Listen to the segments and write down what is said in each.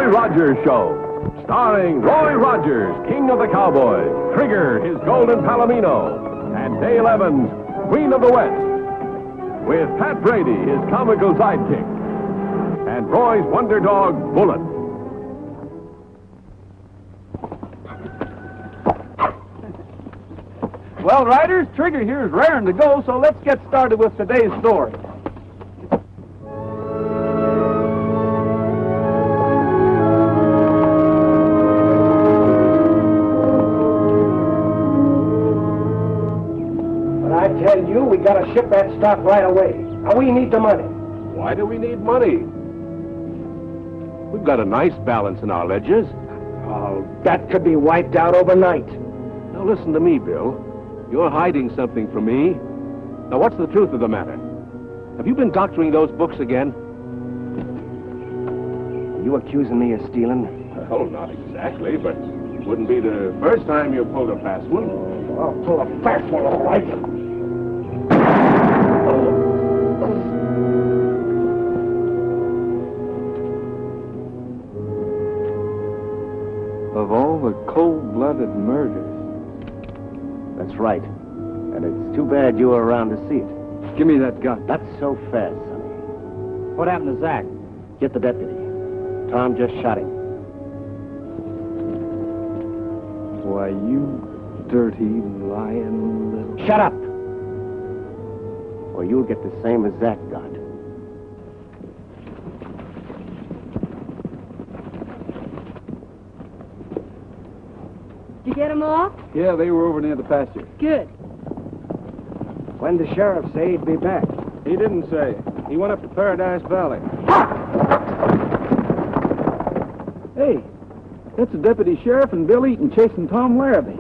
Rogers Show. Starring Roy Rogers, King of the Cowboys, Trigger, his golden palomino, and Dale Evans, Queen of the West. With Pat Brady, his comical sidekick, and Roy's wonder dog, Bullet. Well, riders, Trigger here is raring to go, so let's get started with today's story. But I tell you, we gotta ship that stock right away. And we need the money. Why do we need money? We've got a nice balance in our ledgers. Oh, that could be wiped out overnight. Now listen to me, Bill. You're hiding something from me. Now, what's the truth of the matter? Have you been doctoring those books again? Are you accusing me of stealing? Well, not exactly, but it wouldn't be the first time you pulled a fast one. I'll pull a fast one, all right. Of all the cold-blooded murders. That's right. And it's too bad you were around to see it. Give me that gun. Not so fast, sonny. What happened to Zach? Get the deputy. Tom just shot him. Why, you dirty, lying little... Shut up! Or you'll get the same as Zach got. Did you get them off? Yeah, they were over near the pasture. Good. When the sheriff say he'd be back? He didn't say. He went up to Paradise Valley. Hey, that's the deputy sheriff and Bill Eaton chasing Tom Larrabee.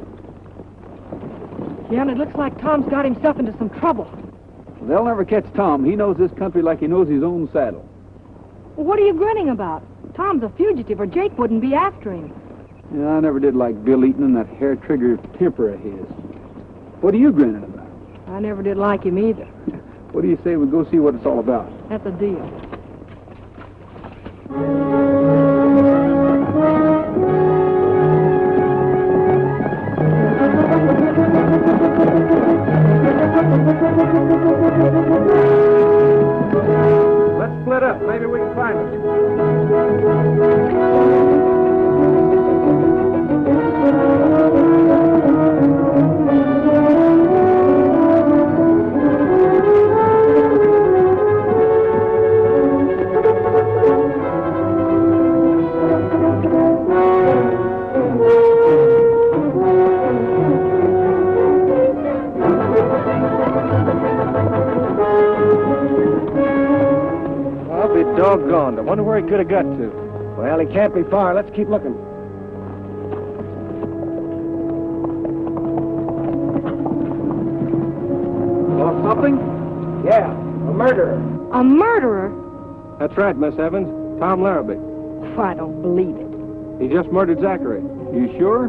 Yeah, and it looks like Tom's got himself into some trouble. They'll never catch Tom. He knows this country like he knows his own saddle. Well, what are you grinning about? Tom's a fugitive, or Jake wouldn't be after him. Yeah, I never did like Bill Eaton and that hair-trigger temper of his. What are you grinning about? I never did like him either. What do you say we go see what it's all about? That's a deal. Let's split up. Maybe we can find it. Doggone. I wonder where he could have got to. Well, he can't be far. Let's keep looking. Saw something? Yeah, a murderer. A murderer? That's right, Miss Evans. Tom Larrabee. I don't believe it. He just murdered Zachary. You sure?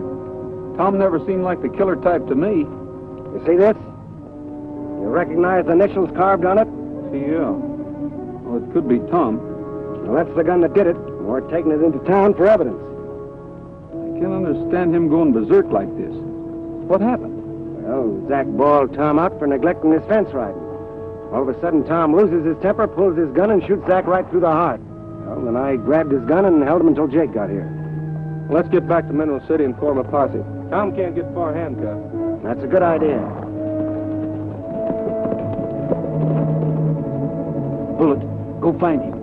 Tom never seemed like the killer type to me. You see this? You recognize the initials carved on it? Yeah. Well, it could be Tom. Well, that's the gun that did it. We're taking it into town for evidence. I can't understand him going berserk like this. What happened? Well, Zach bawled Tom out for neglecting his fence riding. All of a sudden, Tom loses his temper, pulls his gun, and shoots Zach right through the heart. Well, then I grabbed his gun and held him until Jake got here. Let's get back to Mineral City and form a posse. Tom can't get far handcuffed. That's a good idea. Bullet, go find him.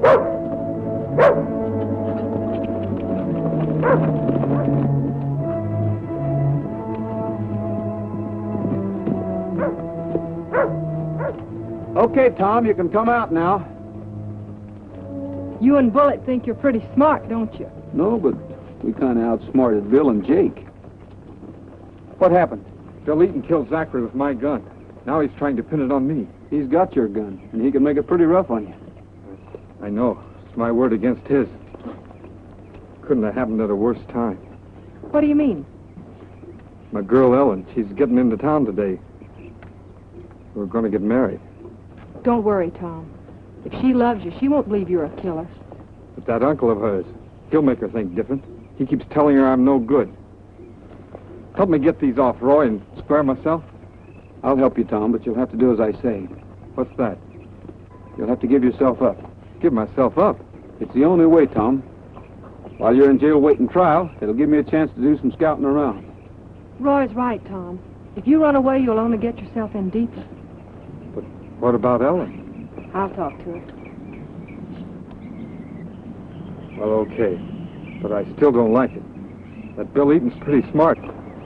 Okay, Tom, you can come out now. You and Bullet think you're pretty smart, don't you? No, but we kind of outsmarted Bill and Jake. What happened? Bill Eaton killed Zachary with my gun. Now he's trying to pin it on me. He's got your gun, and he can make it pretty rough on you. I know. It's my word against his. Couldn't have happened at a worse time. What do you mean? My girl Ellen, she's getting into town today. We're going to get married. Don't worry, Tom. If she loves you, she won't believe you're a killer. But that uncle of hers, He'll make her think different. He keeps telling her I'm no good. Help me get these off, Roy, and square myself. I'll help you, Tom, but you'll have to do as I say. What's that? You'll have to give yourself up. Give myself up? It's the only way, Tom. While you're in jail waiting trial, it'll give me a chance to do some scouting around. Roy's right, Tom. If you run away, you'll only get yourself in deeper. But what about Ellen? I'll talk to her. Well, okay. But I still don't like it. That Bill Eaton's pretty smart.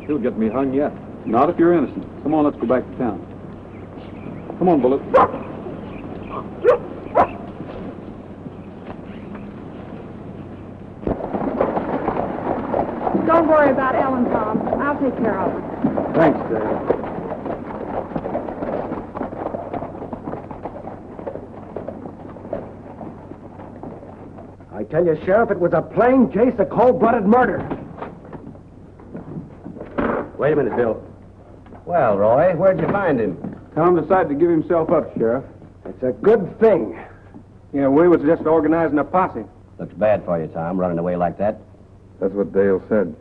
He'll get me hung yet. Not if you're innocent. Come on, let's go back to town. Come on, Bullet. Don't worry about Ellen, Tom. I'll take care of her. Thanks, Dad. I tell you, Sheriff, it was a plain case of cold-blooded murder. Wait a minute, Bill. Well, Roy, where'd you find him? Tom decided to give himself up, Sheriff. It's a good thing. Yeah, we was just organizing a posse. Looks bad for you, Tom, running away like that. That's what Dale said.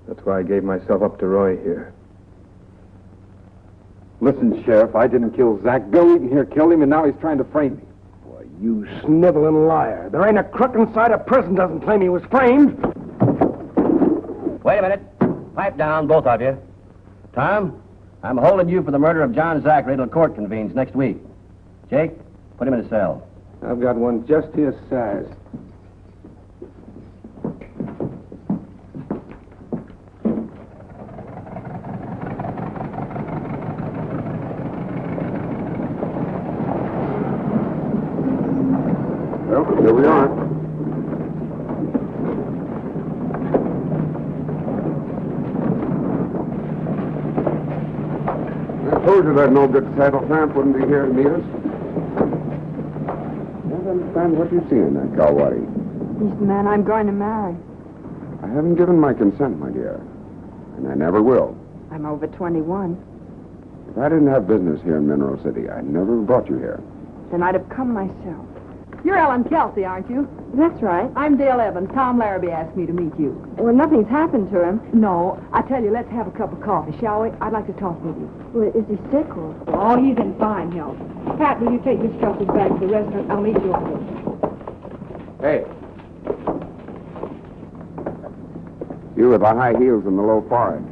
That's why I gave myself up to Roy here. Listen, Sheriff, I didn't kill Zach. Bill Eaton here killed him, and now he's trying to frame me. Boy, you sniveling liar. There ain't a crook inside a prison doesn't claim he was framed. Wait a minute. Pipe down, both of you. Tom, I'm holding you for the murder of John Zachary till court convenes next week. Jake, put him in a cell. I've got one just his size. Well, here we are. I told you that no good saddle tramp wouldn't be here to meet us. I don't understand what you see in that cow, Wally. He's the man I'm going to marry. I haven't given my consent, my dear. And I never will. I'm over 21. If I didn't have business here in Mineral City, I'd never have brought you here. Then I'd have come myself. You're Ellen Kelsey, aren't you? That's right. I'm Dale Evans. Tom Larrabee asked me to meet you. Well, nothing's happened to him. No, I tell you, let's have a cup of coffee, shall we? I'd like to talk with you. Well, is he sick or? Oh, he's in fine health. Pat, will you take Miss Kelsey back to the restaurant? I'll meet you over there. Hey. You with the high heels and the low forehead.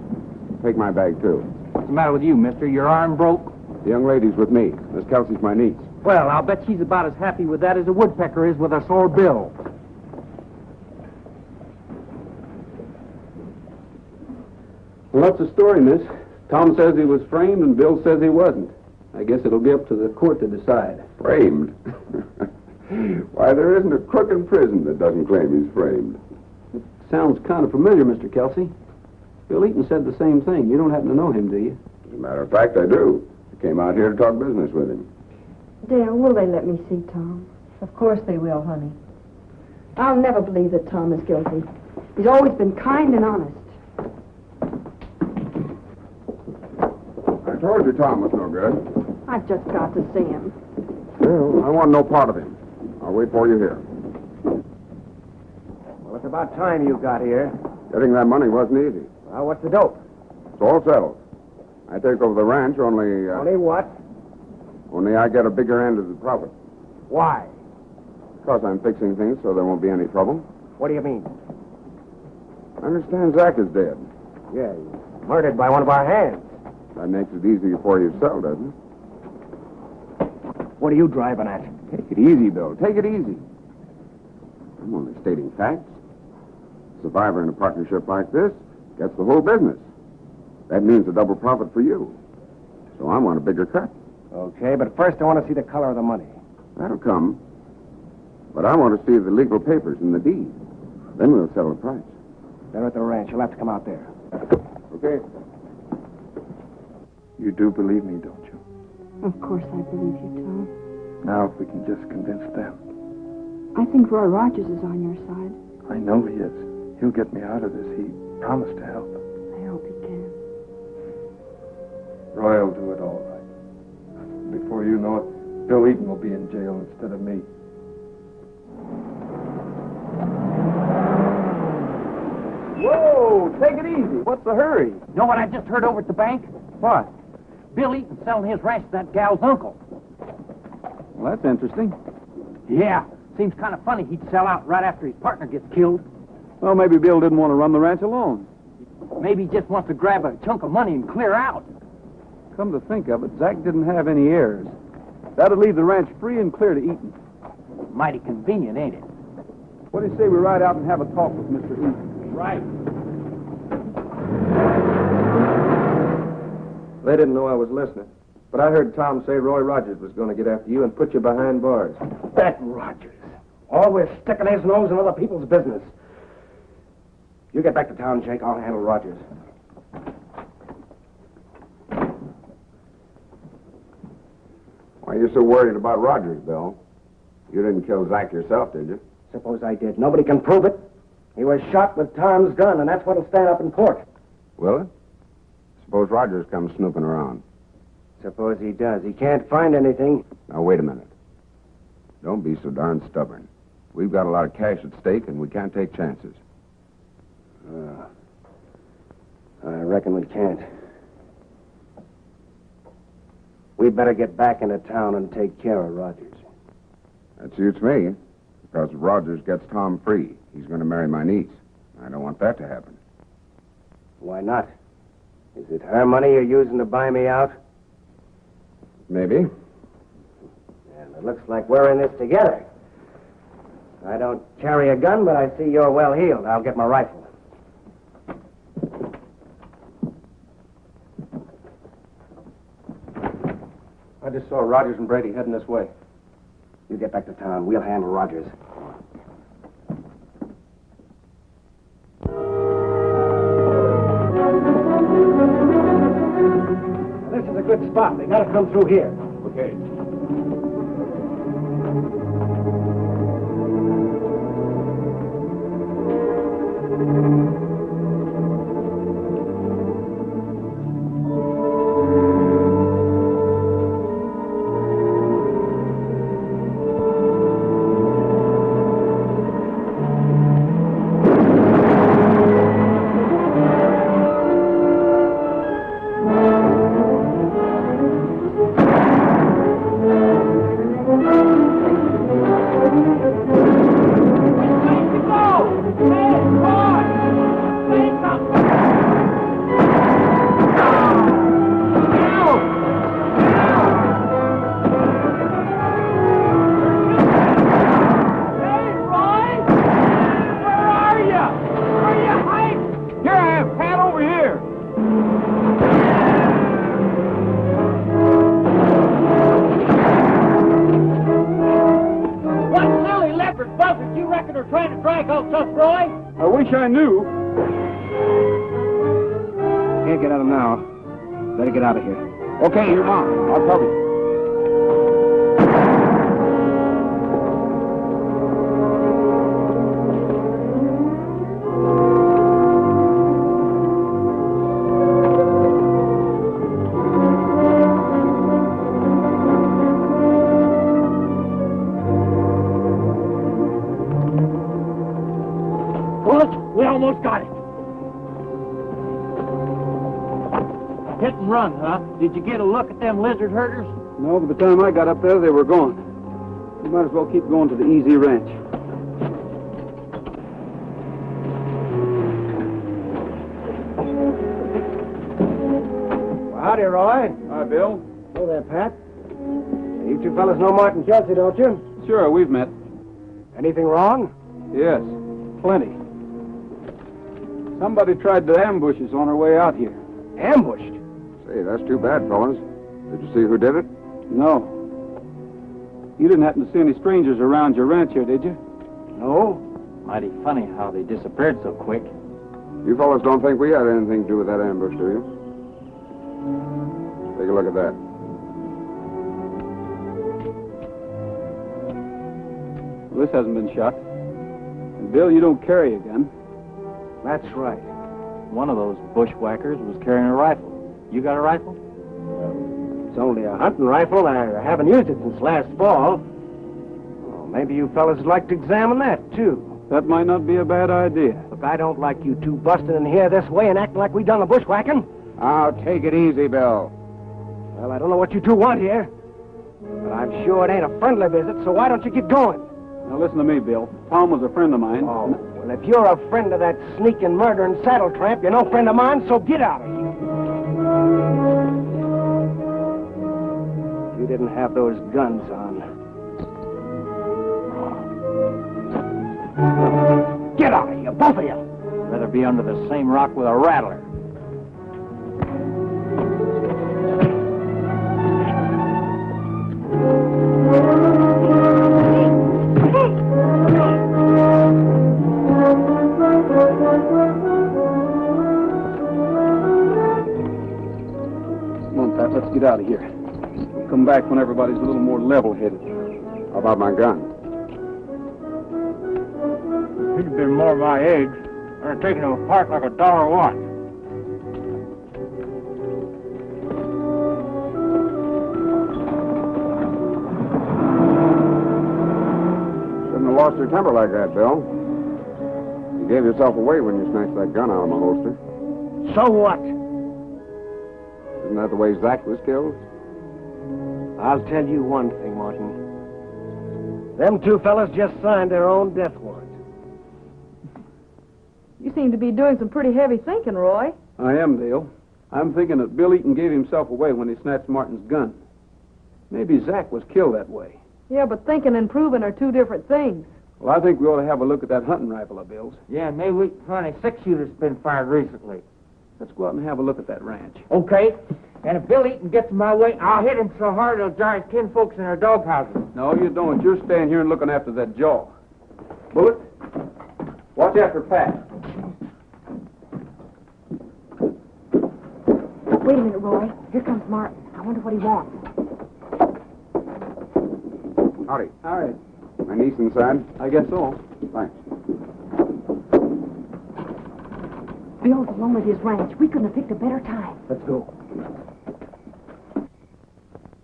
Take my bag, too. What's the matter with you, mister? Your arm broke? The young lady's with me. Miss Kelsey's my niece. Well, I'll bet she's about as happy with that as a woodpecker is with a sore bill. Well, what's the story, miss? Tom says he was framed and Bill says he wasn't. I guess it'll be up to the court to decide. Framed? Why, there isn't a crook in prison that doesn't claim he's framed. Sounds kind of familiar, Mr. Kelsey. Bill Eaton said the same thing. You don't happen to know him, do you? As a matter of fact, I do. I came out here to talk business with him. Dale, will they let me see Tom? Of course they will, honey. I'll never believe that Tom is guilty. He's always been kind and honest. I told you Tom was no good. I've just got to see him. Well, I want no part of him. I'll wait for you here. Well, it's about time you got here. Getting that money wasn't easy. Well, what's the dope? It's all settled. I take over the ranch only... Only what? Only I get a bigger end of the profit. Why? Because I'm fixing things so there won't be any trouble. What do you mean? I understand Zach is dead. Yeah, he's murdered by one of our hands. That makes it easier for you to sell, doesn't it? What are you driving at? Take it easy, Bill. Take it easy. I'm only stating facts. A survivor in a partnership like this gets the whole business. That means a double profit for you. So I want a bigger cut. Okay, but first I want to see the color of the money. That'll come. But I want to see the legal papers and the deed. Then we'll settle the price. They're at the ranch. You'll have to come out there. Okay. You do believe me, don't you? Of course I believe you, Tom. Now, if we can just convince them. I think Roy Rogers is on your side. I know he is. He'll get me out of this. He promised to help. I hope he can. Roy will do it all right. Before you know it, Bill Eaton will be in jail instead of me. what's the hurry? You know what I just heard over at the bank? What? Bill Eaton's selling his ranch to that gal's uncle. Well, that's interesting. Yeah. Seems kind of funny he'd sell out right after his partner gets killed. Well, maybe Bill didn't want to run the ranch alone. Maybe he just wants to grab a chunk of money and clear out. Come to think of it, Zach didn't have any heirs. That'd leave the ranch free and clear to Eaton. Mighty convenient, ain't it? What do you say we ride out and have a talk with Mr. Eaton? Right. They didn't know I was listening. But I heard Tom say Roy Rogers was going to get after you and put you behind bars. That Rogers. Always sticking his nose in other people's business. You get back to town, Jake. I'll handle Rogers. Why are you so worried about Rogers, Bill? You didn't kill Zach yourself, did you? Suppose I did. Nobody can prove it. He was shot with Tom's gun, and that's what'll stand up in court. Will it? Suppose Rogers comes snooping around. Suppose he does. He can't find anything. Now, wait a minute. Don't be so darn stubborn. We've got a lot of cash at stake, and we can't take chances. I reckon we can't. We'd better get back into town and take care of Rogers. That suits me, because if Rogers gets Tom free, he's going to marry my niece. I don't want that to happen. Why not? Is it her money you're using to buy me out? Maybe. And it looks like we're in this together. I don't carry a gun, but I see you're well heeled. I'll get my rifle. I just saw Rogers and Brady heading this way. You get back to town. We'll handle Rogers. Now, this is a good spot. They gotta come through here. Okay. I knew. Can't get at him now. Better get out of here. Okay, you're on. I'll cover you. Got it. Hit and run, huh? Did you get a look at them lizard herders? No, by the time I got up there, they were gone. You might as well keep going to the easy ranch. Well, howdy, Roy. Hi, Bill. Hello there, Pat. You two fellas know Martin Kelsey, don't you? Sure, we've met. Anything wrong? Yes, plenty. Somebody tried to ambush us on our way out here. Ambushed? Say, that's too bad, fellas. Did you see who did it? No. You didn't happen to see any strangers around your ranch here, did you? No. Mighty funny how they disappeared so quick. You fellas don't think we had anything to do with that ambush, do you? Take a look at that. Well, this hasn't been shot. And, Bill, you don't carry a gun. That's right. One of those bushwhackers was carrying a rifle. You got a rifle? It's only a hunting rifle. I haven't used it since last fall. Well, maybe you fellas would like to examine that, too. That might not be a bad idea. The Look, I don't like you two busting in here this way and acting like we done the bushwhacking. Now, take it easy, Bill. Well, I don't know what you two want here, but I'm sure it ain't a friendly visit, so why don't you get going? Now, listen to me, Bill. Tom was a friend of mine. Oh, well, if you're a friend of that sneaking, murdering saddle tramp, you're no friend of mine, so get out of here. You didn't have those guns on. Get out of here, both of you! Rather be under the same rock with a rattler. Come on, Pat, let's get out of here. We'll come back when everybody's a little more level-headed. How about my gun? If he'd been more my age, I'd have taken him apart like a dollar watch. Shouldn't have lost your temper like that, Bill. You gave yourself away when you snatched that gun out of my holster. So what? Isn't that the way Zach was killed? I'll tell you one thing, Martin. Them two fellas just signed their own death warrant. You seem to be doing some pretty heavy thinking, Roy. I am, Dale. I'm thinking that Bill Eaton gave himself away when he snatched Martin's gun. Maybe Zach was killed that way. Yeah, but thinking and proving are two different things. Well, I think we ought to have a look at that hunting rifle of Bill's. Yeah, maybe we can find a six-shooter that's been fired recently. Let's go out and have a look at that ranch. Okay. And if Bill Eaton gets in my way, I'll hit him so hard it'll jar his kinfolks in their doghouses. No, you don't. You're staying here and looking after that jaw. Bullet, watch after Pat. Wait a minute, Roy. Here comes Martin. I wonder what he wants. Howdy. All right. My niece inside? I guess so. Thanks. Bill's alone at his ranch. We couldn't have picked a better time. Let's go.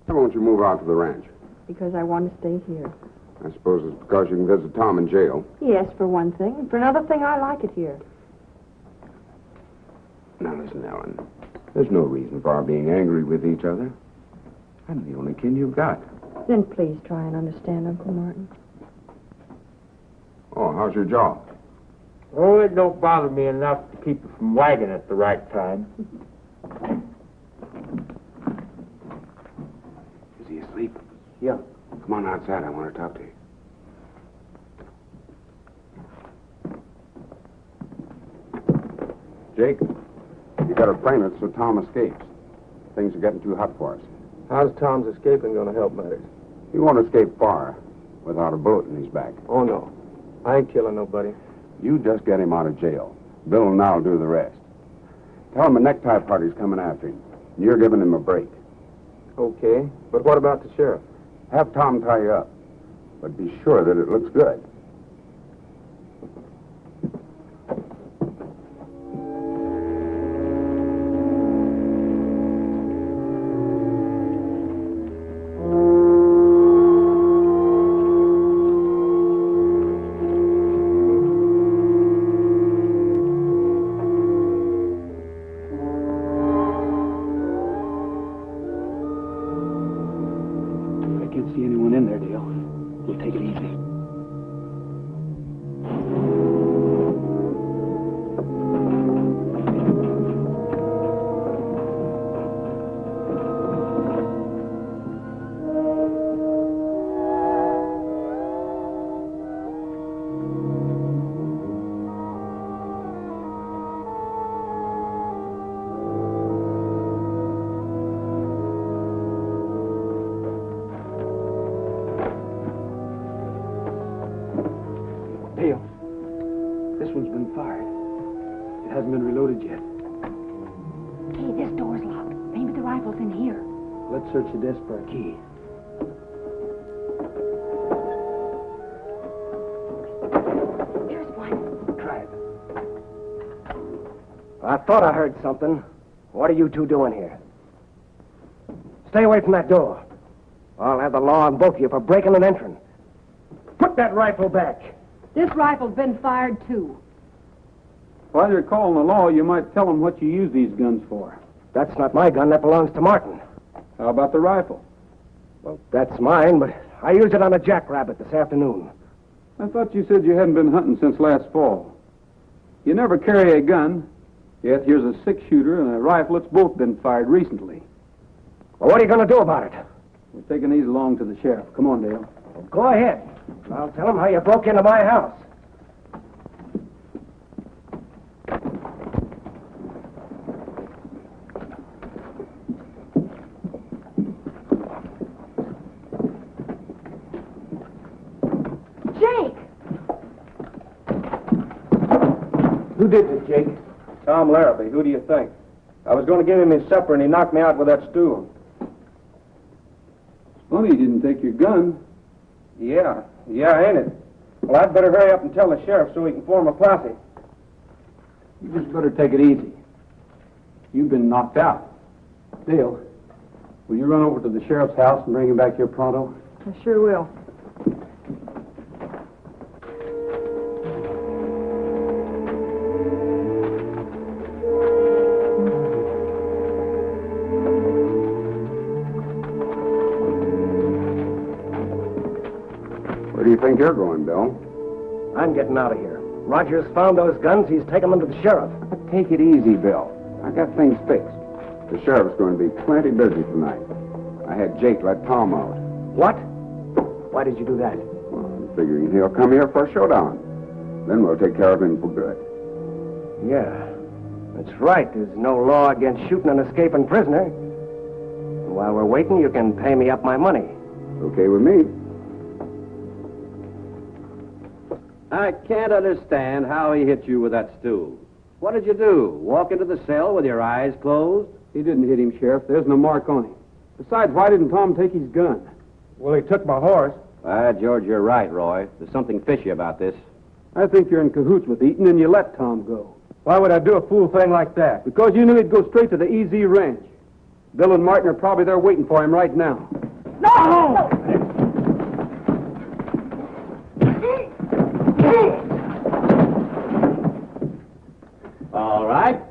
Why won't you move out to the ranch? Because I want to stay here. I suppose it's because you can visit Tom in jail. Yes, for one thing. And for another thing, I like it here. Now listen, Ellen. There's no reason for our being angry with each other. I'm the only kin you've got. Then please try and understand, Uncle Martin. Oh, how's your jaw? Oh, it don't bother me enough to keep it from wagging at the right time. Is he asleep? Yeah. Come on outside. I want to talk to you. Jake, you got to frame it so Tom escapes. Things are getting too hot for us. How's Tom's escaping going to help matters? He won't escape far without a bullet in his back. Oh, no. I ain't killing nobody. You just get him out of jail. Bill and I'll do the rest. Tell him a necktie party's coming after him. And you're giving him a break. Okay, but what about the sheriff? Have Tom tie you up. But be sure that it looks good. This one's been fired. It hasn't been reloaded yet. Hey, this door's locked. Maybe the rifle's in here. Let's search the desk for a key. There's one. Try it. I thought I heard something. What are you two doing here? Stay away from that door. I'll have the law on both of you for breaking and entering. Put that rifle back. This rifle's been fired, too. While you're calling the law, you might tell them what you use these guns for. That's not my gun. That belongs to Martin. How about the rifle? Well, that's mine, but I used it on a jackrabbit this afternoon. I thought you said you hadn't been hunting since last fall. You never carry a gun, yet here's a six-shooter and a rifle that's both been fired recently. Well, what are you going to do about it? We're taking these along to the sheriff. Come on, Dale. Well, go ahead. I'll tell him how you broke into my house. Who did this, Jake? Tom Larrabee. Who do you think? I was going to give him his supper, and he knocked me out with that stool. It's funny you didn't take your gun. Yeah, ain't it? Well, I'd better hurry up and tell the sheriff so he can form a posse. You just better take it easy. You've been knocked out. Dale, will you run over to the sheriff's house and bring him back here pronto? I sure will. Where do you think you're going, Bill? I'm getting out of here. Rogers found those guns. He's taken them to the sheriff. Take it easy, Bill. I got things fixed. The sheriff's going to be plenty busy tonight. I had Jake let Tom out. What? Why did you do that? Well, I'm figuring he'll come here for a showdown. Then we'll take care of him for good. Yeah, that's right. There's no law against shooting an escaping prisoner. And while we're waiting, you can pay me up my money. Okay with me. I can't understand how he hit you with that stool. What did you do? Walk into the cell with your eyes closed? He didn't hit him, Sheriff. There's no mark on him. Besides, why didn't Tom take his gun? Well, he took my horse. George, you're right, Roy. There's something fishy about this. I think you're in cahoots with Eaton and you let Tom go. Why would I do a fool thing like that? Because you knew he'd go straight to the EZ Ranch. Bill and Martin are probably there waiting for him right now. No! All right.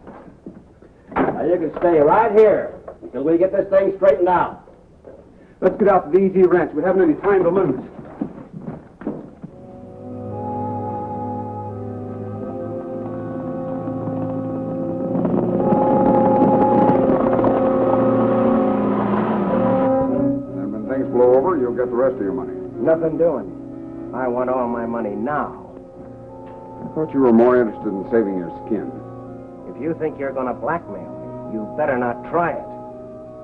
Now you can stay right here until we get this thing straightened out. Let's get out to the EZ Ranch. We haven't any time to lose. And when things blow over, you'll get the rest of your money. Nothing doing. I want all my money now. I thought you were more interested in saving your skin. If you think you're going to blackmail me, you better not try it.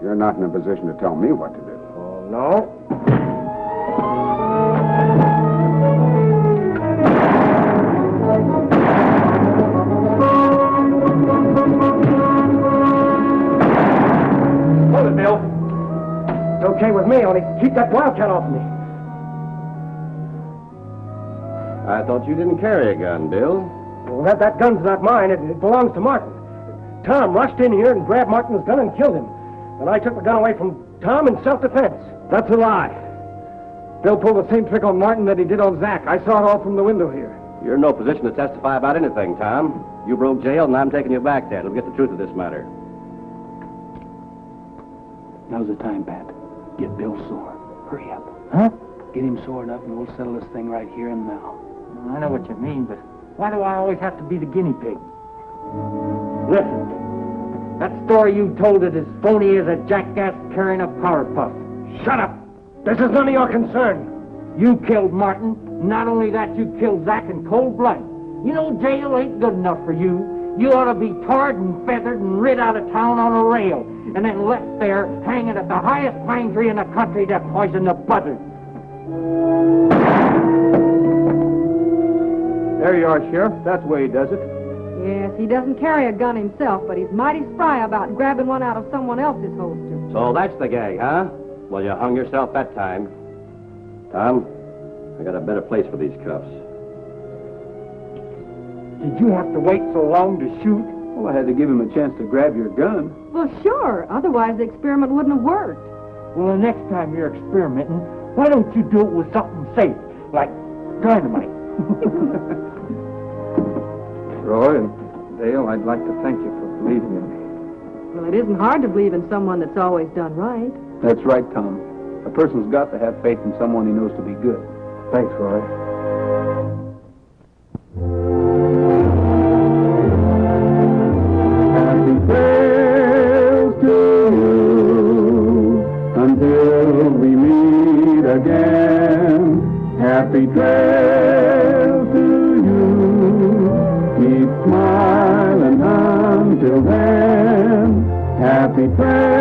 You're not in a position to tell me what to do. Oh, no? Hold it, Bill. It's okay with me, only keep that wildcat off me. I thought you didn't carry a gun, Bill. Well, that gun's not mine. It belongs to Martin. Tom rushed in here and grabbed Martin's gun and killed him. And I took the gun away from Tom in self-defense. That's a lie. Bill pulled the same trick on Martin that he did on Zach. I saw it all from the window here. You're in no position to testify about anything, Tom. You broke jail, and I'm taking you back there to get the truth of this matter. Now's the time, Pat. Get Bill sore. Hurry up. Huh? Get him sore enough, and we'll settle this thing right here and now. I know what you mean, but why do I always have to be the guinea pig? Listen, that story you told is as phony as a jackass carrying a powder puff. Shut up! This is none of your concern. You killed Martin. Not only that, you killed Zach in cold blood. You know jail ain't good enough for you. You ought to be tarred and feathered and rid out of town on a rail, and then left there hanging at the highest pine tree in the country to poison the buzzard. There you are, Sheriff. That's the way he does it. Yes, he doesn't carry a gun himself, but he's mighty spry about grabbing one out of someone else's holster. So that's the gang, huh? Well, you hung yourself that time. Tom, I got a better place for these cuffs. Did you have to wait so long to shoot? Well, I had to give him a chance to grab your gun. Well, sure. Otherwise, the experiment wouldn't have worked. Well, the next time you're experimenting, why don't you do it with something safe, like dynamite? Roy, Dale, I'd like to thank you for believing in me. Well, it isn't hard to believe in someone that's always done right. That's right, Tom. A person's got to have faith in someone he knows to be good. Thanks, Roy. Happy trails to you until we meet again. Happy trails to you. Keep smiling until then. Happy trails.